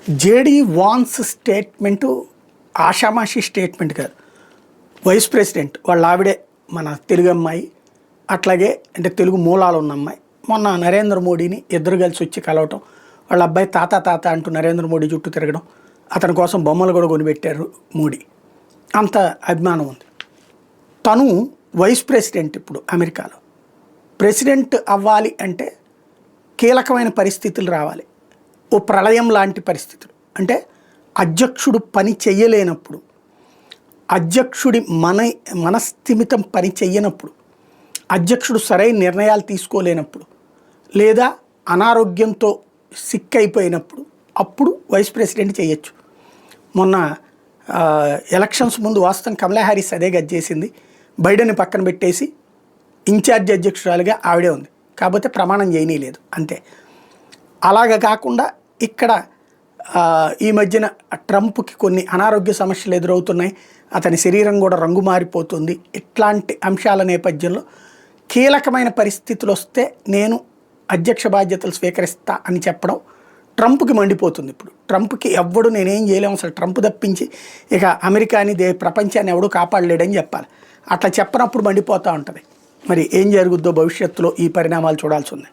JD Vance statement ఆషామాషి statement కాదు. Vice president వాళ్ళ ఆవిడే మన తెలుగు అమ్మాయి, అట్లాగే అంటే తెలుగు మూలాలు ఉన్న అమ్మాయి. మొన్న నరేంద్ర మోడీని ఇద్దరు కలిసి వచ్చి కలవటం, వాళ్ళ అబ్బాయి తాత తాత అంటూ నరేంద్ర మోడీ చుట్టూ తిరగడం, అతని కోసం బొమ్మలు కూడా కొనిపెట్టారు మోడీ. అంత అభిమానం ఉంది. తను వైస్ ప్రెసిడెంట్. ఇప్పుడు అమెరికాలో ప్రెసిడెంట్ అవ్వాలి అంటే కీలకమైన పరిస్థితులు రావాలి. ఓ ప్రళయం లాంటి పరిస్థితులు అంటే అధ్యక్షుడు పని చెయ్యలేనప్పుడు, అధ్యక్షుడి మనస్థిమితం పని చెయ్యనప్పుడు, అధ్యక్షుడు సరైన నిర్ణయాలు తీసుకోలేనప్పుడు, లేదా అనారోగ్యంతో సిక్ అయిపోయినప్పుడు అప్పుడు వైస్ ప్రెసిడెంట్ చేయొచ్చు. మొన్న ఎలక్షన్స్ ముందు వాస్తవం కమలా హ్యారిస్ అదే గది చేసింది. బైడెన్ని పక్కన పెట్టేసి ఇన్ఛార్జ్ అధ్యక్షురాలుగా ఆవిడే ఉంది, కాకపోతే ప్రమాణం చేయనీయలేదు అంతే. అలాగ కాకుండా ఇక్కడ ఈ మధ్యన ట్రంప్కి కొన్ని అనారోగ్య సమస్యలు ఎదురవుతున్నాయి, అతని శరీరం కూడా రంగు మారిపోతుంది. ఇట్లాంటి అంశాల నేపథ్యంలో కీలకమైన పరిస్థితులు వస్తే నేను అధ్యక్ష బాధ్యతలు స్వీకరిస్తా అని చెప్పడం ట్రంప్కి మండిపోతుంది. ఇప్పుడు ట్రంప్కి ఎవ్వడు నేనేం చేయలేము, అసలు ట్రంప్ తప్పించి ఇక అమెరికాని ప్రపంచాన్ని ఎవడూ కాపాడలేడని చెప్పాలి. అట్లా చెప్పనప్పుడు మండిపోతూ ఉంటుంది. మరి ఏం జరుగుద్దో భవిష్యత్తులో ఈ పరిణామాలు చూడాల్సి ఉంది.